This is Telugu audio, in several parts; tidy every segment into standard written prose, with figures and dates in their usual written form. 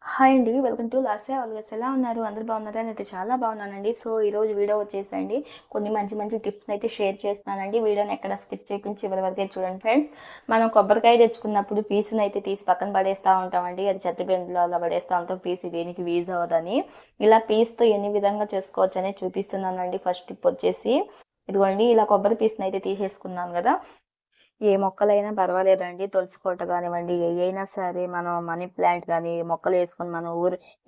హాయ్ అండి. Welcome to Lasya always. ఎలా ఉన్నారు? అందరూ బాగున్నారా? నేనైతే చాలా బాగున్నానండి. సో, ఈరోజు వీడియో వచ్చేసండి కొన్ని మంచి టిప్స్‌ని అయితే షేర్ చేస్తున్నానండి. వీడియోని ఎక్కడ స్కిప్ చేయకుండా చివరి వరకే చూడండి ఫ్రెండ్స్. మనం కొబ్బరికాయ తెచ్చుకున్నప్పుడు పీసుని అయితే తీసి పక్కన పడేస్తూ ఉంటామండి. అది చెత్తబిన్లో అలా పడేస్తూ ఉంటాం. పీసు దేనికి యూజ్ అవ్వదని. ఇలా పీస్‌తో ఎన్ని విధంగా చేసుకోవచ్చని చూపిస్తున్నానండి. ఫస్ట్ టిప్ వచ్చేసి ఇదిగోండి, ఇలా కొబ్బరి పీస్‌ని అయితే తీసేసుకున్నాను కదా. ఏ మొక్కలైనా పర్వాలేదండి. తులసి కోట కానివ్వండి, ఏయైనా సరే మనం మనీ ప్లాంట్ కానీ మొక్కలు వేసుకొని మనం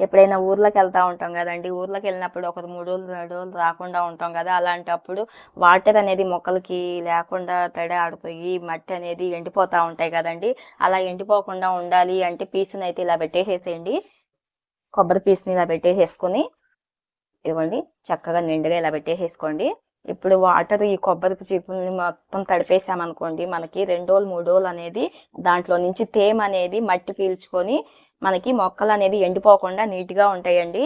ఎప్పుడైనా ఊర్లోకి వెళ్తూ ఉంటాం కదండి. ఊర్లోకి వెళ్ళినప్పుడు ఒక 3 రోజులు 2 రోజులు రాకుండా ఉంటాం కదా. అలాంటప్పుడు వాటర్ అనేది మొక్కలకి లేకుండా తడి ఆడిపోయి మట్టి అనేది ఎండిపోతూ ఉంటాయి కదండి. అలా ఎండిపోకుండా ఉండాలి అంటే పీసుని అయితే ఇలా పెట్టేసేసేయండి. కొబ్బరి పీస్ని ఇలా పెట్టేసేసుకొని ఇవ్వండి, చక్కగా నిండుగా ఇలా పెట్టేసేసుకోండి. ఇప్పుడు వాటర్ ఈ కొబ్బరి చిప్పని మొత్తం తడిపేసామనుకోండి, మనకి 2 రోజులు 3 రోజులు అనేది దాంట్లో నుంచి తేమ అనేది మట్టి పీల్చుకొని మనకి మొక్కలు అనేది ఎండిపోకుండా నీట్గా ఉంటాయండి.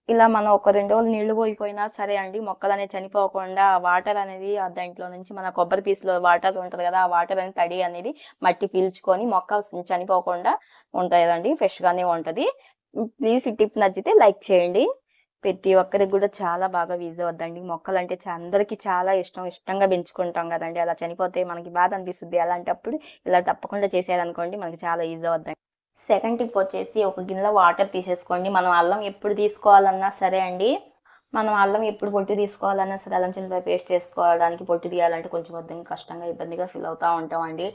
ఇలా మనం ఒక 2 రోజులు నీళ్లు పోయిపోయినా సరే అండి, మొక్కలు అనేది చనిపోకుండా వాటర్ అనేది దాంట్లో నుంచి మన కొబ్బరి పీసులో వాటర్ ఉంటుంది కదా, ఆ వాటర్ అనేది తడి అనేది మట్టి పీల్చుకొని మొక్క చనిపోకుండా ఉంటాయండి, ఫ్రెష్గానే ఉంటుంది. ప్లీజ్ ఈ టిప్ నచ్చితే లైక్ చేయండి. ప్రతి ఒక్కరికి కూడా చాలా బాగా యూజ్ అవుద్దండి. మొక్కలు అంటే అందరికీ చాలా ఇష్టంగా పెంచుకుంటాం కదండి. అలా చనిపోతే మనకి బాధ అనిపిస్తుంది. అలాంటప్పుడు ఇలా తప్పకుండా చేసేయాలనుకోండి, మనకి చాలా యూజ్ అవుద్దండి. సెకండ్ టిప్ వచ్చేసి ఒక గిన్నెలో వాటర్ తీసేసుకోండి. మనం అల్లం ఎప్పుడు తీసుకోవాలన్నా సరే అండి, మనం అల్లం ఎప్పుడు పొట్టు తీసుకోవాలన్నా సరే, అల్లం చిన్నపాయ పేస్ట్ చేసుకోవడానికి పొట్టు తీయాలంటే కొంచెం వద్దంగా కష్టంగా ఇబ్బందిగా ఫీల్ అవుతూ ఉంటామండి.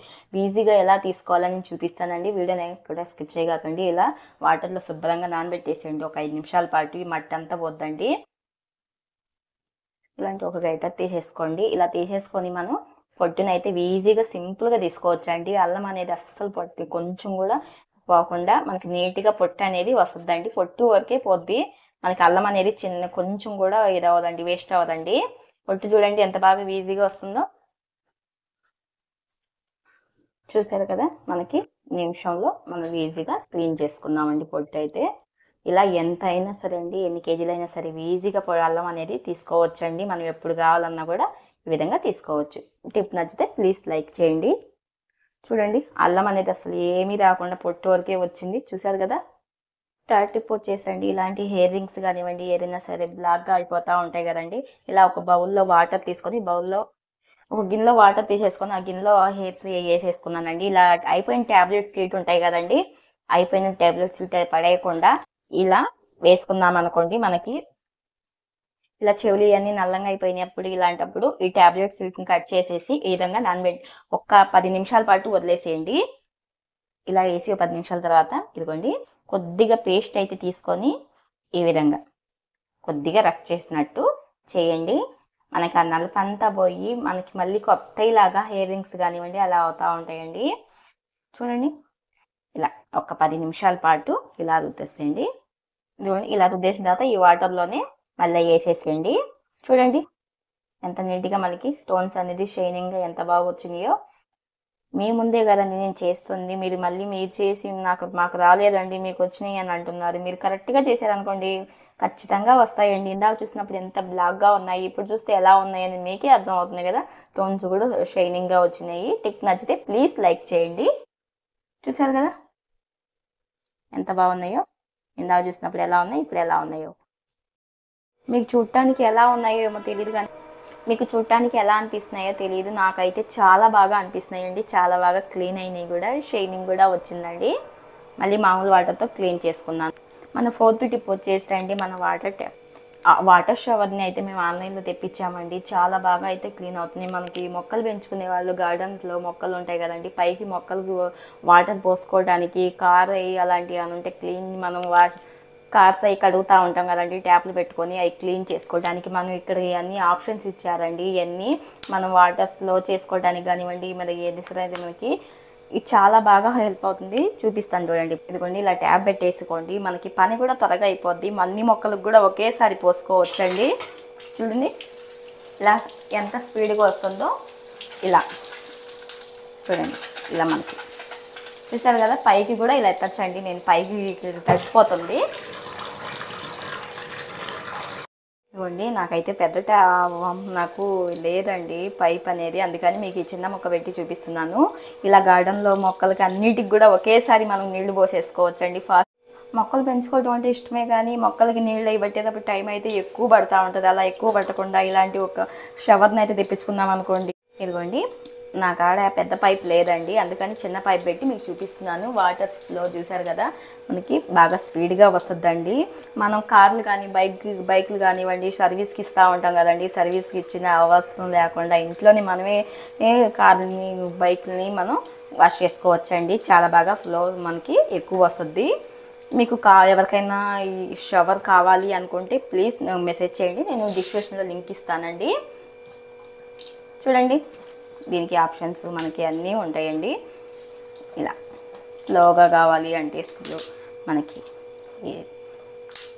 ఈజీగా ఎలా తీసుకోవాలని చూపిస్తానండి. వీడియోని కూడా స్కిప్ చేయకండి. ఇలా వాటర్లో శుభ్రంగా నానబెట్టేసేయండి ఒక 5 నిమిషాల పాటు. ఈ మట్టి అంతా పోద్దండి. ఇలాంటి ఒక గైటర్ తీసేసుకోండి. ఇలా తీసేసుకొని మనం పొట్టునైతే ఈజీగా సింపుల్గా తీసుకోవచ్చండి. అల్లం అనేది అస్సలు పొట్టు కొంచెం కూడా పోకుండా మనకి నీట్గా పొట్టు అనేది వస్తుందండి. పొట్టు వరకే పోద్ది. మనకి అల్లం అనేది కొంచెం కూడా ఇది అవ్వదండి, వేస్ట్ అవ్వదండి. పొట్టు చూడండి ఎంత బాగా ఈజీగా వస్తుందో. చూసారు కదా, మనకి నిమిషంలో మనం ఈజీగా క్లీన్ చేసుకున్నామండి పొట్టు అయితే. ఇలా ఎంత అయినా సరే అండి, ఎన్ని కేజీలైనా సరే ఈజీగా అల్లం అనేది తీసుకోవచ్చండి. మనం ఎప్పుడు కావాలన్నా కూడా ఈ విధంగా తీసుకోవచ్చు. టిప్ నచ్చితే ప్లీజ్ లైక్ చేయండి. చూడండి, అల్లం అనేది అసలు ఏమీ రాకుండా పొట్టు వరకే వచ్చింది. చూసారు కదా. థర్డ్ టిప్ వచ్చేసండి, ఇలాంటి హెయిర్ రింగ్స్ కానివ్వండి, ఏదైనా సరే బ్లాక్గా అయిపోతూ ఉంటాయి కదండి. ఇలా ఒక బౌల్లో వాటర్ తీసుకొని ఒక గిన్నెలో వాటర్ తీసేసుకొని ఆ గిన్నెలో హెయిర్స్ వేసేసుకున్నానండి. ఇలా అయిపోయిన ట్యాబ్లెట్ షీట్ ఉంటాయి కదండి, అయిపోయిన ట్యాబ్లెట్ షీట్ పడేయకుండా ఇలా వేసుకున్నాం అనుకోండి, మనకి ఇలా చెవులు ఇవన్నీ నల్లంగా అయిపోయినప్పుడు ఇలాంటప్పుడు ఈ ట్యాబ్లెట్ షీట్ని కట్ చేసేసి ఈ విధంగా ఒక 10 నిమిషాల పాటు వదిలేసేయండి. ఇలా వేసి ఒక 10 నిమిషాల తర్వాత ఇదిగోండి, కొద్దిగా పేస్ట్ అయితే తీసుకొని ఈ విధంగా కొద్దిగా రఫ్ చేసినట్టు చేయండి. మనకి ఆ నలుపంతా పోయి మనకి మళ్ళీ కొత్తలాగా హెయిర్ రింగ్స్ కానివ్వండి అలా అవుతూ ఉంటాయండి. చూడండి, ఇలా ఒక 10 నిమిషాల పాటు ఇలా రుద్దేసేయండి. ఇలా రుద్దేసిన తర్వాత ఈ వాటర్లోనే మళ్ళీ వేసేసేయండి. చూడండి ఎంత నీట్గా మనకి టోన్స్ అనేది షైనింగ్గా ఎంత బాగా వచ్చినాయో. మీ ముందే కదండి నేను చేస్తుంది, మీరు చేసి మాకు రాలేదండి మీకు వచ్చినాయి అని అంటున్నారు. మీరు కరెక్ట్గా చేశారనుకోండి ఖచ్చితంగా వస్తాయండి. ఇందాక చూసినప్పుడు ఎంత బ్లాక్గా ఉన్నాయి, ఇప్పుడు చూస్తే ఎలా ఉన్నాయని మీకే అర్థం అవుతుంది కదా. టోన్స్ కూడా షైనింగ్గా వచ్చినాయి. టిప్ నచ్చితే ప్లీజ్ లైక్ చేయండి. చూసారు కదా ఎంత బాగున్నాయో. ఇందాక చూసినప్పుడు ఎలా ఉన్నాయి, ఇప్పుడు ఎలా ఉన్నాయో. మీకు చూడటానికి ఎలా ఉన్నాయో ఏమో తెలియదు, కానీ మీకు చూడటానికి ఎలా అనిపిస్తున్నాయో తెలియదు, నాకైతే చాలా బాగా అనిపిస్తున్నాయండి. చాలా బాగా క్లీన్ అయినాయి కూడా, షైనింగ్ కూడా వచ్చిందండి. మళ్ళీ మామూలు వాటర్తో క్లీన్ చేసుకున్నాను. మన ఫోర్త్ టిప్ వచ్చేసండి, మన వాటర్ షవర్ని అయితే మేము ఆన్లైన్లో తెప్పించామండి. చాలా బాగా అయితే క్లీన్ అవుతుంది. మనకి మొక్కలు పెంచుకునే వాళ్ళు గార్డెన్స్లో మొక్కలు ఉంటాయి కదండి, పైకి మొక్కలకు వాటర్ పోసుకోవడానికి కార్ అయ్యి అలాంటివి అని ఉంటే క్లీన్ మనం కార్స్ అవి కడుగుతూ ఉంటాం కదండి, ట్యాప్లు పెట్టుకొని అవి క్లీన్ చేసుకోవడానికి మనం ఇక్కడ ఇవన్నీ ఆప్షన్స్ ఇచ్చారండి. ఇవన్నీ మనం వాటర్స్లో చేసుకోవడానికి కానివ్వండి, మరి ఏది సరే మనకి ఇది చాలా బాగా హెల్ప్ అవుతుంది. చూపిస్తాను చూడండి. ఇదిగోండి, ఇలా ట్యాప్ పెట్టేసుకోండి, మనకి పని కూడా త్వరగా అయిపోద్ది. అన్ని మొక్కలకు కూడా ఒకేసారి పోసుకోవచ్చండి. చూడండి ఇలా ఎంత స్పీడ్గా వస్తుందో. ఇలా చూడండి, ఇలా మనకి చూసారు కదా, పైకి కూడా ఇలా ఎత్తచ్చండి. నేను పైకి తడిసిపోతుంది. ఇవ్వండి, నాకైతే నాకు లేదండి పైప్ అనేది, అందుకని మీకు ఈ చిన్న మొక్క పెట్టి చూపిస్తున్నాను. ఇలా గార్డెన్లో మొక్కలకి అన్నిటికి కూడా ఒకేసారి మనం నీళ్లు పోసేసుకోవచ్చండి. మొక్కలు పెంచుకోవడం అంటే ఇష్టమే, కానీ మొక్కలకి నీళ్ళు అవి పట్టేటప్పుడు టైం అయితే ఎక్కువ పడుతూ ఉంటుంది. అలా ఎక్కువ పట్టకుండా ఇలాంటి ఒక షవర్ని అయితే తెప్పించుకుందాం అనుకోండి. ఇదిగోండి, నా కాడ పెద్ద పైప్ లేదండి, అందుకని చిన్న పైప్ పెట్టి మీకు చూపిస్తున్నాను. వాటర్ ఫ్లో చూసారు కదా, మనకి బాగా స్పీడ్గా వస్తుందండి. మనం కార్లు కానీ బైక్లు కానివ్వండి సర్వీస్కి ఇస్తూ ఉంటాం కదండి, సర్వీస్కి ఇచ్చిన అవసరం లేకుండా ఇంట్లోనే మనమే కార్లని బైక్లని మనం వాష్ చేసుకోవచ్చండి. చాలా బాగా ఫ్లో మనకి ఎక్కువ వస్తుంది. మీకు ఎవరికైనా ఈ షవర్ కావాలి అనుకుంటే ప్లీజ్ మెసేజ్ చేయండి, నేను డిస్క్రిప్షన్లో లింక్ ఇస్తానండి. చూడండి, దీనికి ఆప్షన్స్ మనకి అన్నీ ఉంటాయండి. ఇలా స్లోగా కావాలి అంటే స్లో మనకి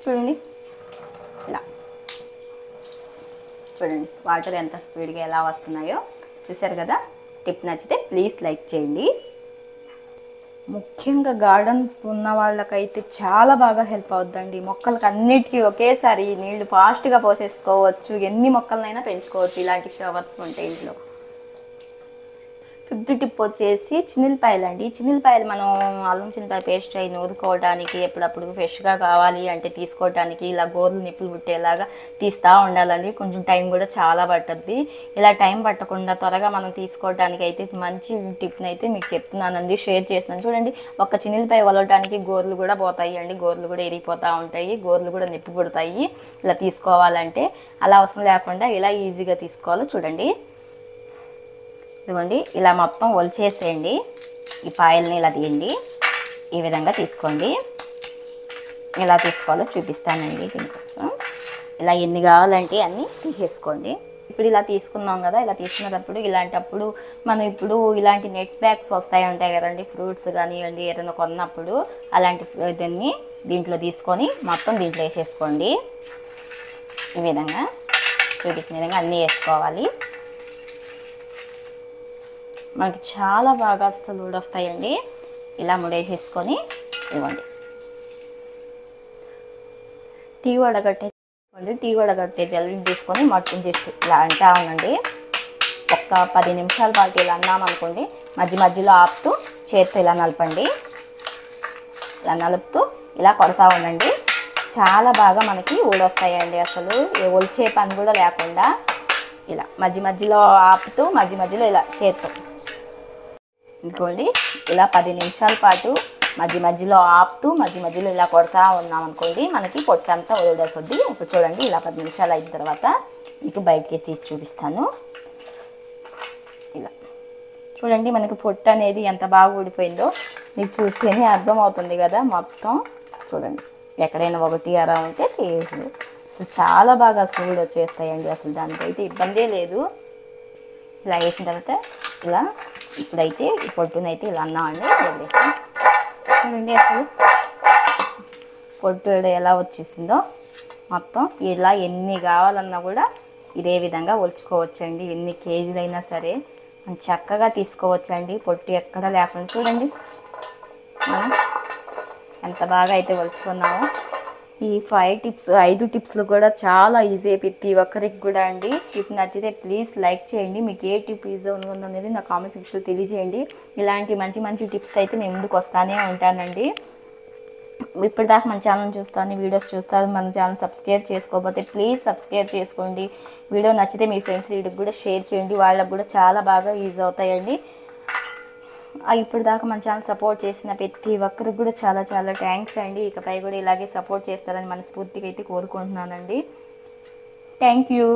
చూడండి, ఇలా చూడండి వాటర్ ఎంత స్పీడ్గా ఎలా వస్తున్నాయో చూసారు కదా. టిప్ నచ్చితే ప్లీజ్ లైక్ చేయండి. ముఖ్యంగా గార్డెన్స్ ఉన్న వాళ్ళకైతే చాలా బాగా హెల్ప్ అవుతుందండి. మొక్కలకి అన్నిటికీ ఒకేసారి నీళ్లు ఫాస్ట్గా పోసేసుకోవచ్చు, ఎన్ని మొక్కలనైనా పెంచుకోవచ్చు ఇలాంటి షవర్స్ ఉంటే ఇంట్లో. ఫిఫ్త్ టిప్ వచ్చేసి చిన్నిపాయలు అండి. చిన్నిపాయలు మనం అల్లం చిన్నిపాయ పేస్ట్ అయి నూరుకోవడానికి, ఎప్పుడప్పుడు ఫ్రెష్గా కావాలి అంటే తీసుకోవడానికి ఇలా గోర్లు నిప్పులు పుట్టేలాగా తీస్తూ ఉండాలండి. కొంచెం టైం కూడా చాలా పడుతుంది. ఇలా టైం పట్టకుండా త్వరగా మనం తీసుకోవడానికి అయితే మంచి టిప్ని అయితే మీకు చెప్తున్నానండి, షేర్ చేస్తున్నాను. చూడండి, ఒక్క చిన్నిపాయ వలవడానికి గోర్లు కూడా పోతాయి అండి, గోర్లు కూడా ఎరిగిపోతూ ఉంటాయి, గోర్లు కూడా నిప్పు పుడతాయి. ఇలా తీసుకోవాలంటే అలా అవసరం లేకుండా ఇలా ఈజీగా తీసుకోవాలో చూడండి. ఇదిగోండి, ఇలా మొత్తం ఒలిచేసేయండి. ఈ పాయల్ని ఇలా తీయండి, ఈ విధంగా తీసుకోండి. ఎలా తీసుకోవాలో చూపిస్తానండి. దీనికోసం ఇలా ఎన్ని కావాలంటే అన్నీ తీసేసుకోండి. ఇప్పుడు ఇలా తీసుకున్నాం కదా, ఇలా తీసుకున్నప్పుడు ఇలాంటప్పుడు మనం ఇప్పుడు ఇలాంటి నెట్ బ్యాగ్స్ ఉంటాయి కదండి, ఫ్రూట్స్ కానివ్వండి ఏదైనా కొన్నప్పుడు అలాంటి దీన్ని దీంట్లో తీసుకొని మొత్తం దీంట్లో వేసేసుకోండి. ఈ విధంగా చూపించిన విధంగా అన్నీ వేసుకోవాలి. మనకి చాలా బాగా అసలు ఊడొస్తాయండి. ఇలా ముడేసేసుకొని ఇవ్వండి. టీ వడగట్టే జల్లి తీసుకొని మొత్తం జస్ట్ ఇలా అంటా ఉండండి. ఒక్క 10 నిమిషాల పాటు ఇలా అన్నామనుకోండి, మధ్యలో ఆపుతూ చేత్తో ఇలా నలపండి. ఇలా నలుపుతూ ఇలా కొడతా ఉండండి. చాలా బాగా మనకి ఊడొస్తాయండి. అసలు ఒలిచే పని కూడా లేకుండా ఇలా మధ్యలో ఆపుతూ మధ్యలో ఇలా చేత్తో ఇంకోండి, ఇలా 10 నిమిషాల పాటు మధ్యలో ఆపుతూ మధ్యలో ఇలా కొడతా ఉన్నాం అనుకోండి, మనకి పొట్టంతా వదిలేస్తుంది. ఇప్పుడు చూడండి, ఇలా 10 నిమిషాలు అయిన తర్వాత మీకు బయటికి తీసి చూపిస్తాను. ఇలా చూడండి, మనకి పొట్టు అనేది ఎంత బాగా ఊడిపోయిందో మీకు చూస్తేనే అర్థమవుతుంది కదా. మొత్తం చూడండి, ఎక్కడైనా ఒకటి అలా ఉంటే తీసి అసలు చాలా బాగా అసలు కూడా వచ్చేస్తాయండి. అసలు దానికైతే ఇబ్బందే లేదు. ఇలా వేసిన తర్వాత ఇలా ఇప్పుడైతే ఈ పొట్టునైతే ఇలా అన్నామండి వదిలేసి చూడండి, అసలు పొట్టు ఎలా వచ్చేసిందో. మొత్తం ఇలా ఎన్ని కావాలన్నా కూడా ఇదే విధంగా ఒలుచుకోవచ్చండి. ఎన్ని కేజీలైనా సరే మనం చక్కగా తీసుకోవచ్చండి, పొట్టు ఎక్కడ లేకుండా. చూడండి మనం ఎంత బాగా అయితే ఒలుచుకున్నామో. ఈ 5 టిప్స్లు కూడా చాలా ఈజీ, ప్రతి ఒక్కరికి కూడా అండి. టిప్ నచ్చితే ప్లీజ్ లైక్ చేయండి. మీకు ఏ టిప్ ఈజీ ఉందనేది నా కామెంట్ సెక్షన్లో తెలియజేయండి. ఇలాంటి మంచి టిప్స్ అయితే మేము ముందుకు వస్తానే ఉంటానండి. ఇప్పటిదాకా మన ఛానల్ చూస్తాను, వీడియోస్ చూస్తాను, మన ఛానల్ సబ్స్క్రైబ్ చేసుకోకపోతే ప్లీజ్ సబ్స్క్రైబ్ చేసుకోండి. వీడియో నచ్చితే మీ ఫ్రెండ్స్ వీడియోకి కూడా షేర్ చేయండి, వాళ్ళకు కూడా చాలా బాగా ఈజీ అవుతాయండి. ఇప్పుడు దాకా మన ఛానల్ సపోర్ట్ చేసిన ప్రతి ఒక్కరికి కూడా చాలా థ్యాంక్స్ అండి. ఇకపై కూడా ఇలాగే సపోర్ట్ చేస్తారని మనస్ఫూర్తిగా అయితే కోరుకుంటున్నానండి. Thank you.